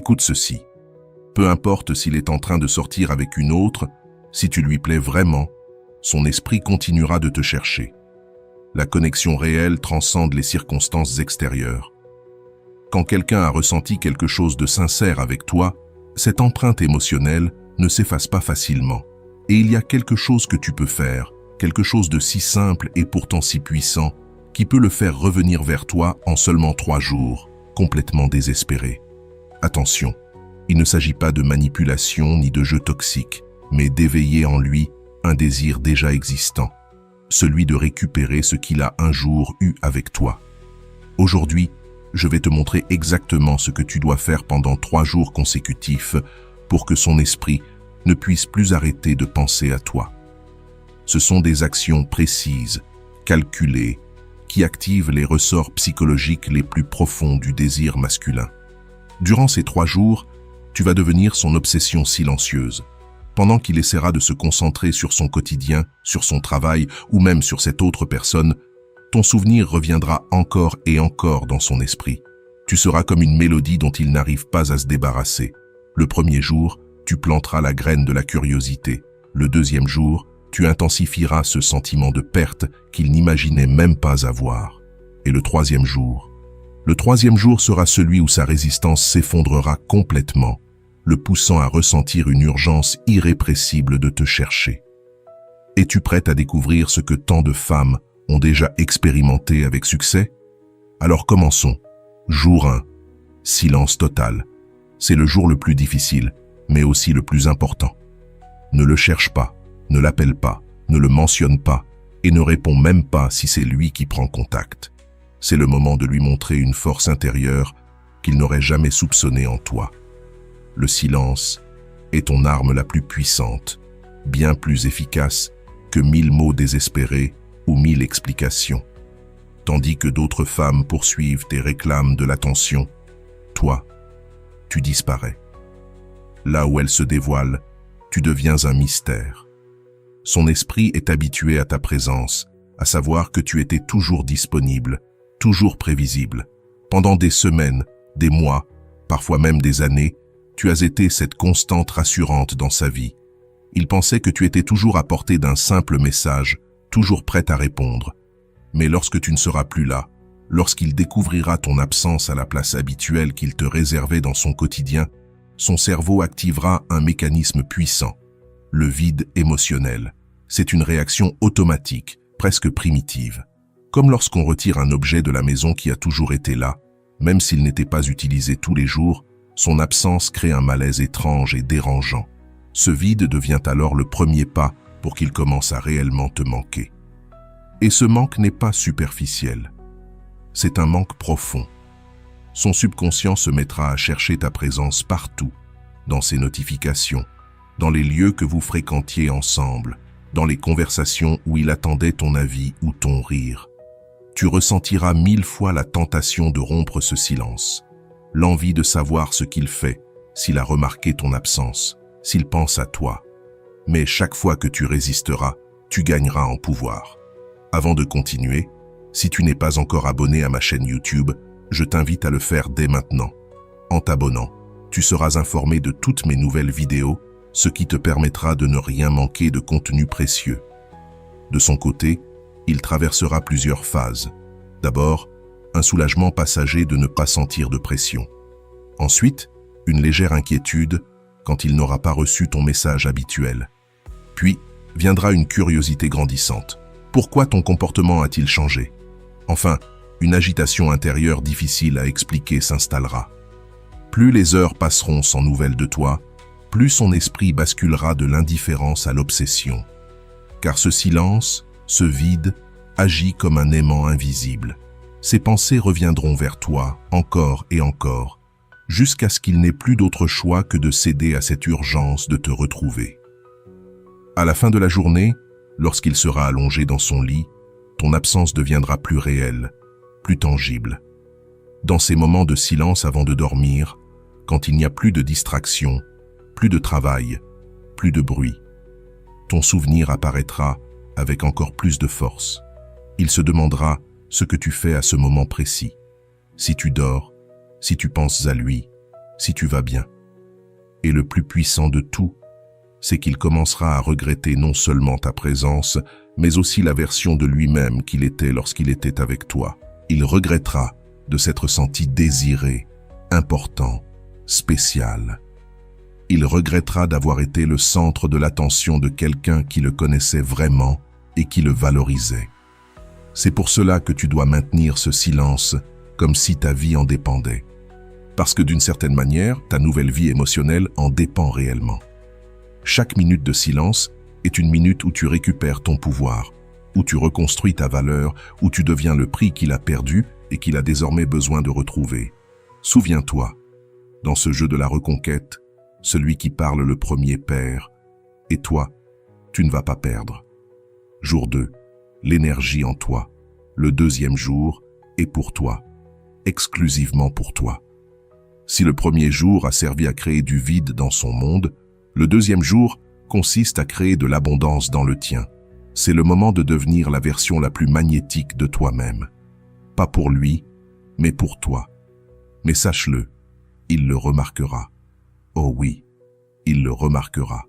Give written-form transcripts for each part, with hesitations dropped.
Écoute ceci. Peu importe s'il est en train de sortir avec une autre, si tu lui plais vraiment, son esprit continuera de te chercher. La connexion réelle transcende les circonstances extérieures. Quand quelqu'un a ressenti quelque chose de sincère avec toi, cette empreinte émotionnelle ne s'efface pas facilement. Et il y a quelque chose que tu peux faire, quelque chose de si simple et pourtant si puissant, qui peut le faire revenir vers toi en seulement 3 jours, complètement désespéré. Attention, il ne s'agit pas de manipulation ni de jeu toxique, mais d'éveiller en lui un désir déjà existant, celui de récupérer ce qu'il a un jour eu avec toi. Aujourd'hui, je vais te montrer exactement ce que tu dois faire pendant 3 jours consécutifs pour que son esprit ne puisse plus arrêter de penser à toi. Ce sont des actions précises, calculées, qui activent les ressorts psychologiques les plus profonds du désir masculin. Durant ces 3 jours, tu vas devenir son obsession silencieuse. Pendant qu'il essaiera de se concentrer sur son quotidien, sur son travail ou même sur cette autre personne, ton souvenir reviendra encore et encore dans son esprit. Tu seras comme une mélodie dont il n'arrive pas à se débarrasser. Le premier jour, tu planteras la graine de la curiosité. Le deuxième jour, tu intensifieras ce sentiment de perte qu'il n'imaginait même pas avoir. Et le troisième jour sera celui où sa résistance s'effondrera complètement, le poussant à ressentir une urgence irrépressible de te chercher. Es-tu prête à découvrir ce que tant de femmes ont déjà expérimenté avec succès? Alors commençons. Jour 1. Silence total. C'est le jour le plus difficile, mais aussi le plus important. Ne le cherche pas, ne l'appelle pas, ne le mentionne pas et ne réponds même pas si c'est lui qui prend contact. C'est le moment de lui montrer une force intérieure qu'il n'aurait jamais soupçonnée en toi. Le silence est ton arme la plus puissante, bien plus efficace que 1000 mots désespérés ou 1000 explications. Tandis que d'autres femmes poursuivent et réclament de l'attention, toi, tu disparais. Là où elle se dévoile, tu deviens un mystère. Son esprit est habitué à ta présence, à savoir que tu étais toujours disponible, toujours prévisible. Pendant des semaines, des mois, parfois même des années, tu as été cette constante rassurante dans sa vie. Il pensait que tu étais toujours à portée d'un simple message, toujours prête à répondre. Mais lorsque tu ne seras plus là, lorsqu'il découvrira ton absence à la place habituelle qu'il te réservait dans son quotidien, son cerveau activera un mécanisme puissant, le vide émotionnel. C'est une réaction automatique, presque primitive. Comme lorsqu'on retire un objet de la maison qui a toujours été là, même s'il n'était pas utilisé tous les jours, son absence crée un malaise étrange et dérangeant. Ce vide devient alors le premier pas pour qu'il commence à réellement te manquer. Et ce manque n'est pas superficiel. C'est un manque profond. Son subconscient se mettra à chercher ta présence partout, dans ses notifications, dans les lieux que vous fréquentiez ensemble, dans les conversations où il attendait ton avis ou ton rire. Tu ressentiras 1000 fois la tentation de rompre ce silence, l'envie de savoir ce qu'il fait, s'il a remarqué ton absence, s'il pense à toi. Mais chaque fois que tu résisteras, tu gagneras en pouvoir. Avant de continuer, si tu n'es pas encore abonné à ma chaîne YouTube, je t'invite à le faire dès maintenant. En t'abonnant, tu seras informé de toutes mes nouvelles vidéos, ce qui te permettra de ne rien manquer de contenu précieux. De son côté, il traversera plusieurs phases. D'abord, un soulagement passager de ne pas sentir de pression. Ensuite, une légère inquiétude quand il n'aura pas reçu ton message habituel. Puis, viendra une curiosité grandissante. Pourquoi ton comportement a-t-il changé? Enfin, une agitation intérieure difficile à expliquer s'installera. Plus les heures passeront sans nouvelles de toi, plus son esprit basculera de l'indifférence à l'obsession. Car ce silence, ce vide, agit comme un aimant invisible. Ses pensées reviendront vers toi encore et encore, jusqu'à ce qu'il n'ait plus d'autre choix que de céder à cette urgence de te retrouver. À la fin de la journée, lorsqu'il sera allongé dans son lit, ton absence deviendra plus réelle, plus tangible. Dans ces moments de silence avant de dormir, quand il n'y a plus de distraction, plus de travail, plus de bruit, ton souvenir apparaîtra avec encore plus de force. Il se demandera ce que tu fais à ce moment précis. Si tu dors, si tu penses à lui, si tu vas bien. Et le plus puissant de tout, c'est qu'il commencera à regretter non seulement ta présence, mais aussi la version de lui-même qu'il était lorsqu'il était avec toi. Il regrettera de s'être senti désiré, important, spécial. Il regrettera d'avoir été le centre de l'attention de quelqu'un qui le connaissait vraiment et qui le valorisait. C'est pour cela que tu dois maintenir ce silence comme si ta vie en dépendait. Parce que d'une certaine manière, ta nouvelle vie émotionnelle en dépend réellement. Chaque minute de silence est une minute où tu récupères ton pouvoir, où tu reconstruis ta valeur, où tu deviens le prix qu'il a perdu et qu'il a désormais besoin de retrouver. Souviens-toi, dans ce jeu de la reconquête, celui qui parle le premier perd, et toi, tu ne vas pas perdre. Jour 2, l'énergie en toi. Le deuxième jour est pour toi, exclusivement pour toi. Si le premier jour a servi à créer du vide dans son monde, le deuxième jour consiste à créer de l'abondance dans le tien. C'est le moment de devenir la version la plus magnétique de toi-même. Pas pour lui, mais pour toi. Mais sache-le, il le remarquera. Oh oui, il le remarquera.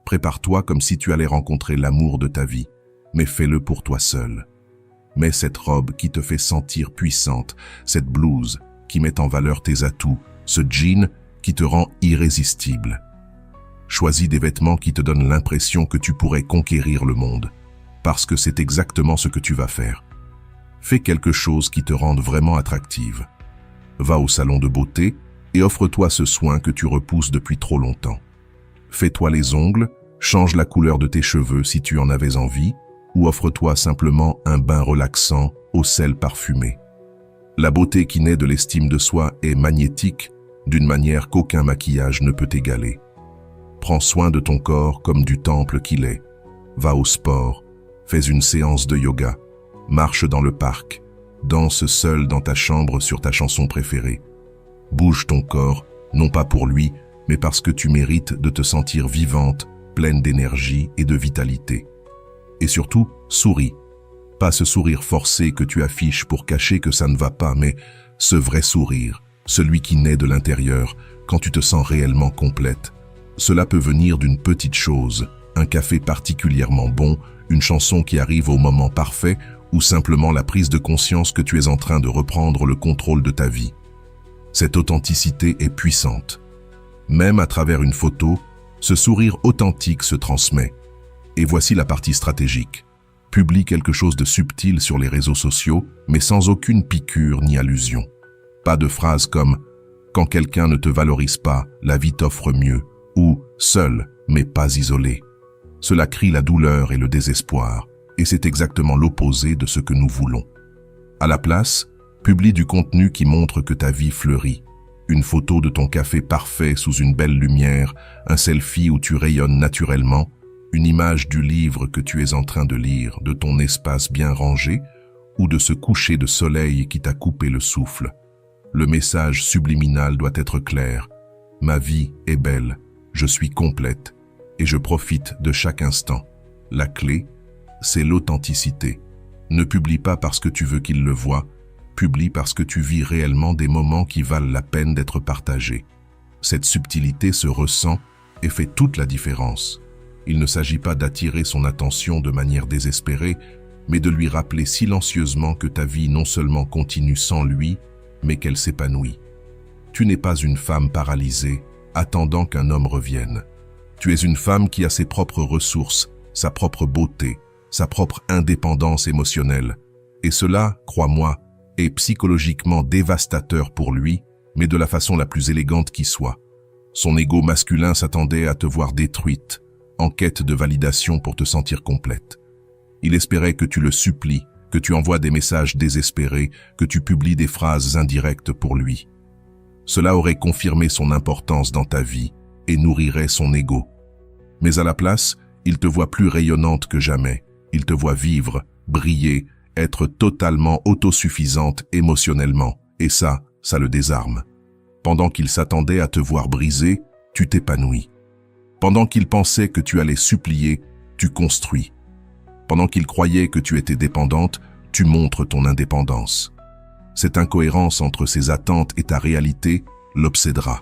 Prépare-toi comme si tu allais rencontrer l'amour de ta vie, mais fais-le pour toi seul. Mets cette robe qui te fait sentir puissante, cette blouse qui met en valeur tes atouts, ce jean qui te rend irrésistible. Choisis des vêtements qui te donnent l'impression que tu pourrais conquérir le monde, parce que c'est exactement ce que tu vas faire. Fais quelque chose qui te rende vraiment attractive. Va au salon de beauté et offre-toi ce soin que tu repousses depuis trop longtemps. Fais-toi les ongles, change la couleur de tes cheveux si tu en avais envie, ou offre-toi simplement un bain relaxant au sel parfumé. La beauté qui naît de l'estime de soi est magnétique d'une manière qu'aucun maquillage ne peut égaler. Prends soin de ton corps comme du temple qu'il est. Va au sport, fais une séance de yoga, marche dans le parc, danse seul dans ta chambre sur ta chanson préférée. Bouge ton corps, non pas pour lui, mais parce que tu mérites de te sentir vivante, pleine d'énergie et de vitalité. Et surtout, souris. Pas ce sourire forcé que tu affiches pour cacher que ça ne va pas, mais ce vrai sourire, celui qui naît de l'intérieur, quand tu te sens réellement complète. Cela peut venir d'une petite chose, un café particulièrement bon, une chanson qui arrive au moment parfait, ou simplement la prise de conscience que tu es en train de reprendre le contrôle de ta vie. Cette authenticité est puissante. Même à travers une photo, ce sourire authentique se transmet. Et voici la partie stratégique. Publie quelque chose de subtil sur les réseaux sociaux, mais sans aucune piqûre ni allusion. Pas de phrases comme « Quand quelqu'un ne te valorise pas, la vie t'offre mieux » ou « Seul, mais pas isolé ». Cela crie la douleur et le désespoir, et c'est exactement l'opposé de ce que nous voulons. À la place, publie du contenu qui montre que ta vie fleurit. Une photo de ton café parfait sous une belle lumière, un selfie où tu rayonnes naturellement, une image du livre que tu es en train de lire, de ton espace bien rangé, ou de ce coucher de soleil qui t'a coupé le souffle. Le message subliminal doit être clair. Ma vie est belle, je suis complète, et je profite de chaque instant. La clé, c'est l'authenticité. Ne publie pas parce que tu veux qu'il le voie, publie parce que tu vis réellement des moments qui valent la peine d'être partagés. Cette subtilité se ressent et fait toute la différence. Il ne s'agit pas d'attirer son attention de manière désespérée, mais de lui rappeler silencieusement que ta vie non seulement continue sans lui, mais qu'elle s'épanouit. Tu n'es pas une femme paralysée, attendant qu'un homme revienne. Tu es une femme qui a ses propres ressources, sa propre beauté, sa propre indépendance émotionnelle. Et cela, crois-moi, est psychologiquement dévastateur pour lui, mais de la façon la plus élégante qui soit. Son ego masculin s'attendait à te voir détruite, en quête de validation pour te sentir complète. Il espérait que tu le supplies, que tu envoies des messages désespérés, que tu publies des phrases indirectes pour lui. Cela aurait confirmé son importance dans ta vie et nourrirait son ego. Mais à la place, il te voit plus rayonnante que jamais. Il te voit vivre, briller, être totalement autosuffisante émotionnellement. Et ça le désarme. Pendant qu'il s'attendait à te voir briser, tu t'épanouis. Pendant qu'il pensait que tu allais supplier, tu construis. Pendant qu'il croyait que tu étais dépendante, tu montres ton indépendance. Cette incohérence entre ses attentes et ta réalité l'obsédera.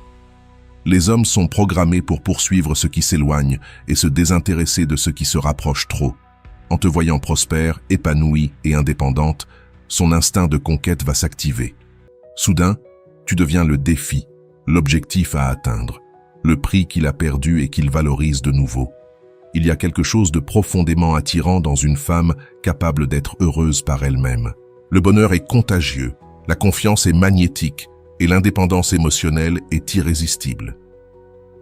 Les hommes sont programmés pour poursuivre ce qui s'éloigne et se désintéresser de ce qui se rapproche trop. En te voyant prospère, épanouie et indépendante, son instinct de conquête va s'activer. Soudain, tu deviens le défi, l'objectif à atteindre, le prix qu'il a perdu et qu'il valorise de nouveau. Il y a quelque chose de profondément attirant dans une femme capable d'être heureuse par elle-même. Le bonheur est contagieux, la confiance est magnétique et l'indépendance émotionnelle est irrésistible.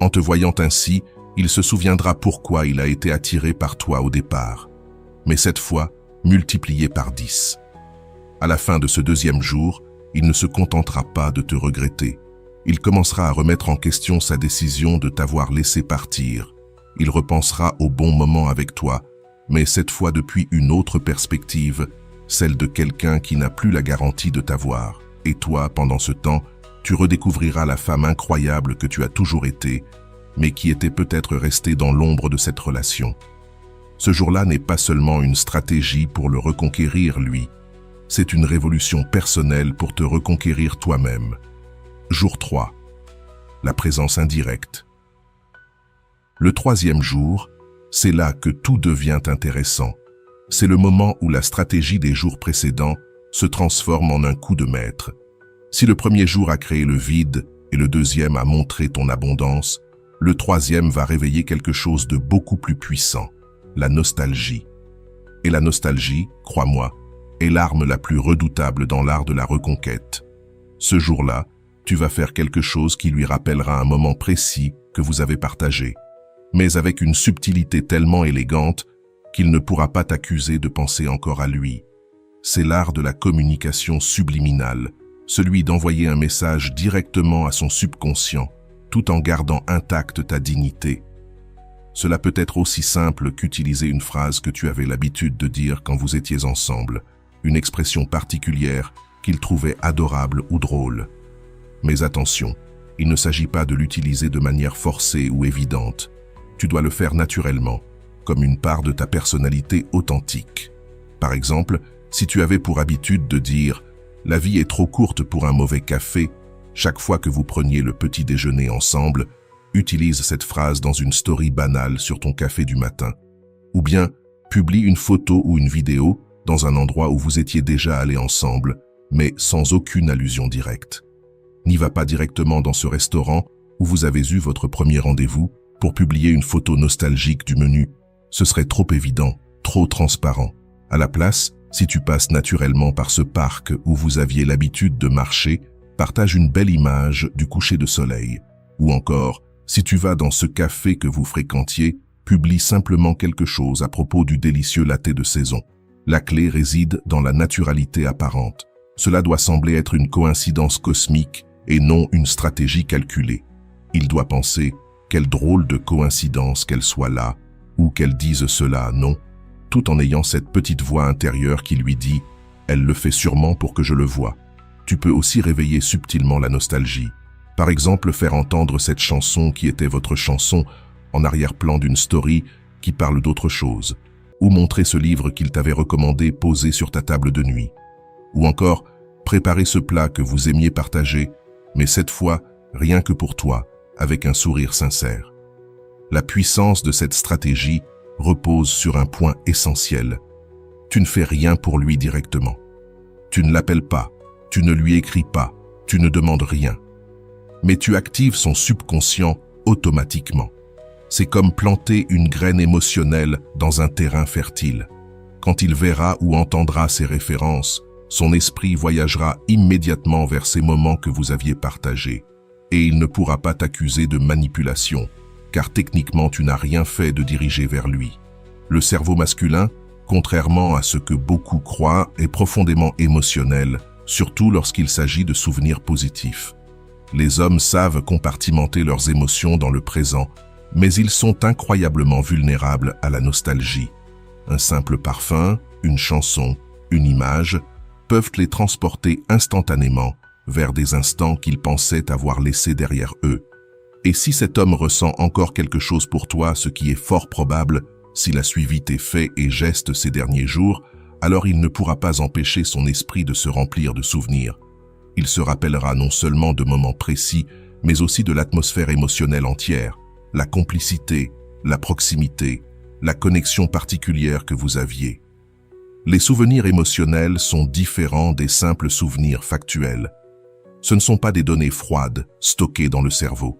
En te voyant ainsi, il se souviendra pourquoi il a été attiré par toi au départ, mais cette fois multiplié par 10. À la fin de ce deuxième jour, il ne se contentera pas de te regretter. Il commencera à remettre en question sa décision de t'avoir laissé partir. Il repensera au bon moment avec toi, mais cette fois depuis une autre perspective, celle de quelqu'un qui n'a plus la garantie de t'avoir. Et toi, pendant ce temps, tu redécouvriras la femme incroyable que tu as toujours été, mais qui était peut-être restée dans l'ombre de cette relation. Ce jour-là n'est pas seulement une stratégie pour le reconquérir, lui. C'est une révolution personnelle pour te reconquérir toi-même. Jour 3. La présence indirecte. Le troisième jour, c'est là que tout devient intéressant. C'est le moment où la stratégie des jours précédents se transforme en un coup de maître. Si le premier jour a créé le vide et le deuxième a montré ton abondance, le troisième va réveiller quelque chose de beaucoup plus puissant, la nostalgie. Et la nostalgie, crois-moi, est l'arme la plus redoutable dans l'art de la reconquête. Ce jour-là, tu vas faire quelque chose qui lui rappellera un moment précis que vous avez partagé, mais avec une subtilité tellement élégante qu'il ne pourra pas t'accuser de penser encore à lui. C'est l'art de la communication subliminale, celui d'envoyer un message directement à son subconscient, tout en gardant intacte ta dignité. Cela peut être aussi simple qu'utiliser une phrase que tu avais l'habitude de dire quand vous étiez ensemble, une expression particulière qu'il trouvait adorable ou drôle. Mais attention, il ne s'agit pas de l'utiliser de manière forcée ou évidente. Tu dois le faire naturellement, comme une part de ta personnalité authentique. Par exemple, si tu avais pour habitude de dire « La vie est trop courte pour un mauvais café », chaque fois que vous preniez le petit déjeuner ensemble, utilise cette phrase dans une story banale sur ton café du matin. Ou bien, publie une photo ou une vidéo dans un endroit où vous étiez déjà allés ensemble, mais sans aucune allusion directe. N'y va pas directement dans ce restaurant où vous avez eu votre premier rendez-vous pour publier une photo nostalgique du menu. Ce serait trop évident, trop transparent. À la place, si tu passes naturellement par ce parc où vous aviez l'habitude de marcher, partage une belle image du coucher de soleil. Ou encore, si tu vas dans ce café que vous fréquentiez, publie simplement quelque chose à propos du délicieux latte de saison. La clé réside dans la naturalité apparente. Cela doit sembler être une coïncidence cosmique et non une stratégie calculée. Il doit penser « quelle drôle de coïncidence qu'elle soit là » ou qu'elle dise cela, non, tout en ayant cette petite voix intérieure qui lui dit « elle le fait sûrement pour que je le voie ». Tu peux aussi réveiller subtilement la nostalgie. Par exemple, faire entendre cette chanson qui était votre chanson en arrière-plan d'une story qui parle d'autre chose. Ou montrer ce livre qu'il t'avait recommandé posé sur ta table de nuit. Ou encore, préparer ce plat que vous aimiez partager, mais cette fois, rien que pour toi, avec un sourire sincère. La puissance de cette stratégie repose sur un point essentiel. Tu ne fais rien pour lui directement. Tu ne l'appelles pas, tu ne lui écris pas, tu ne demandes rien. Mais tu actives son subconscient automatiquement. C'est comme planter une graine émotionnelle dans un terrain fertile. Quand il verra ou entendra ces références, son esprit voyagera immédiatement vers ces moments que vous aviez partagés. Et il ne pourra pas t'accuser de manipulation, car techniquement tu n'as rien fait de diriger vers lui. Le cerveau masculin, contrairement à ce que beaucoup croient, est profondément émotionnel, surtout lorsqu'il s'agit de souvenirs positifs. Les hommes savent compartimenter leurs émotions dans le présent, mais ils sont incroyablement vulnérables à la nostalgie. Un simple parfum, une chanson, une image peuvent les transporter instantanément vers des instants qu'ils pensaient avoir laissés derrière eux. Et si cet homme ressent encore quelque chose pour toi, ce qui est fort probable, s'il a suivi tes faits et gestes ces derniers jours, alors il ne pourra pas empêcher son esprit de se remplir de souvenirs. Il se rappellera non seulement de moments précis, mais aussi de l'atmosphère émotionnelle entière, la complicité, la proximité, la connexion particulière que vous aviez. Les souvenirs émotionnels sont différents des simples souvenirs factuels. Ce ne sont pas des données froides, stockées dans le cerveau.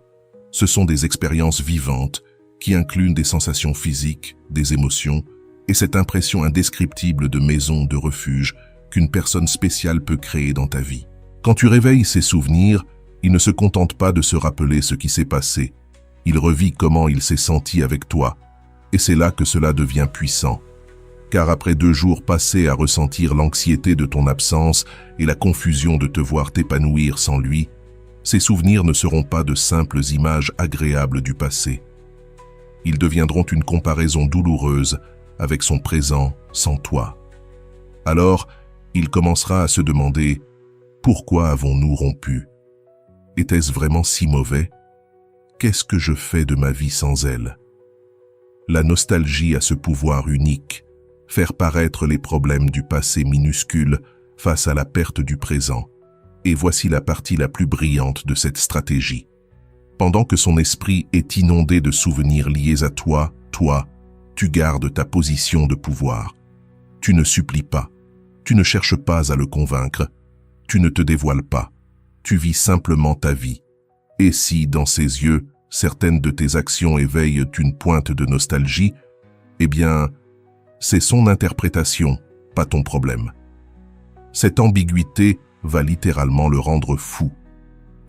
Ce sont des expériences vivantes qui incluent des sensations physiques, des émotions et cette impression indescriptible de maison, de refuge qu'une personne spéciale peut créer dans ta vie. Quand tu réveilles ces souvenirs, il ne se contente pas de se rappeler ce qui s'est passé. Il revit comment il s'est senti avec toi. Et c'est là que cela devient puissant. Car après 2 jours passés à ressentir l'anxiété de ton absence et la confusion de te voir t'épanouir sans lui, ces souvenirs ne seront pas de simples images agréables du passé. Ils deviendront une comparaison douloureuse avec son présent sans toi. Alors, il commencera à se demander « Pourquoi avons-nous rompu ? Était-ce vraiment si mauvais ? Qu'est-ce que je fais de ma vie sans elle ?» La nostalgie a ce pouvoir unique, faire paraître les problèmes du passé minuscules face à la perte du présent. Et voici la partie la plus brillante de cette stratégie. Pendant que son esprit est inondé de souvenirs liés à toi, tu gardes ta position de pouvoir. Tu ne supplies pas, tu ne cherches pas à le convaincre, tu ne te dévoiles pas, tu vis simplement ta vie. Et si, dans ses yeux, certaines de tes actions éveillent une pointe de nostalgie, eh bien, c'est son interprétation, pas ton problème. Cette ambiguïté va littéralement le rendre fou.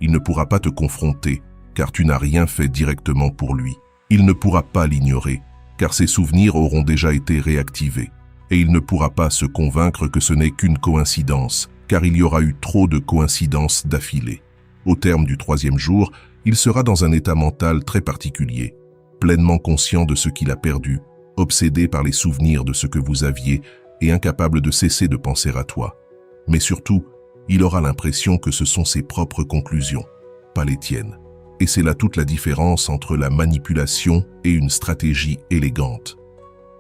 Il ne pourra pas te confronter, car tu n'as rien fait directement pour lui. Il ne pourra pas l'ignorer, car ses souvenirs auront déjà été réactivés. Et il ne pourra pas se convaincre que ce n'est qu'une coïncidence, car il y aura eu trop de coïncidences d'affilée. Au terme du 3e jour, il sera dans un état mental très particulier, pleinement conscient de ce qu'il a perdu, obsédé par les souvenirs de ce que vous aviez et incapable de cesser de penser à toi. Mais surtout, il aura l'impression que ce sont ses propres conclusions, pas les tiennes. Et c'est là toute la différence entre la manipulation et une stratégie élégante.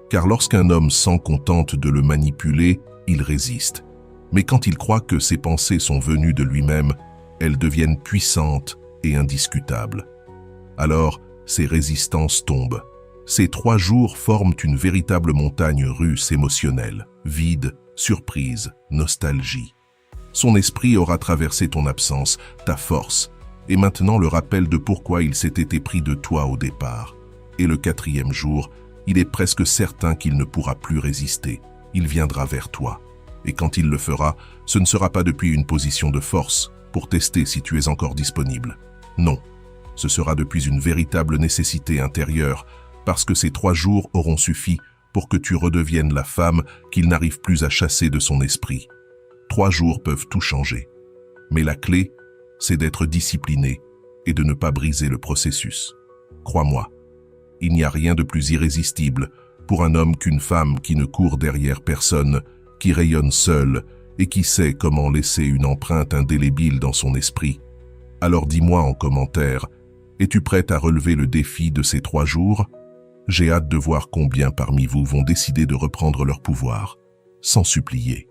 Car lorsqu'un homme sent qu'on tente de le manipuler, il résiste. Mais quand il croit que ses pensées sont venues de lui-même, elles deviennent puissantes et indiscutables. Alors, ces résistances tombent. Ces 3 jours forment une véritable montagne russe émotionnelle, vide, surprise, nostalgie. Son esprit aura traversé ton absence, ta force, et maintenant le rappel de pourquoi il s'était épris de toi au départ. Et le 4e jour, il est presque certain qu'il ne pourra plus résister. Il viendra vers toi. Et quand il le fera, ce ne sera pas depuis une position de force pour tester si tu es encore disponible. Non, ce sera depuis une véritable nécessité intérieure, parce que ces 3 jours auront suffi pour que tu redeviennes la femme qu'il n'arrive plus à chasser de son esprit. 3 jours peuvent tout changer. Mais la clé, c'est d'être discipliné et de ne pas briser le processus. Crois-moi, il n'y a rien de plus irrésistible pour un homme qu'une femme qui ne court derrière personne, qui rayonne seule et qui sait comment laisser une empreinte indélébile dans son esprit. Alors dis-moi en commentaire, es-tu prête à relever le défi de ces 3 jours ? J'ai hâte de voir combien parmi vous vont décider de reprendre leur pouvoir, sans supplier.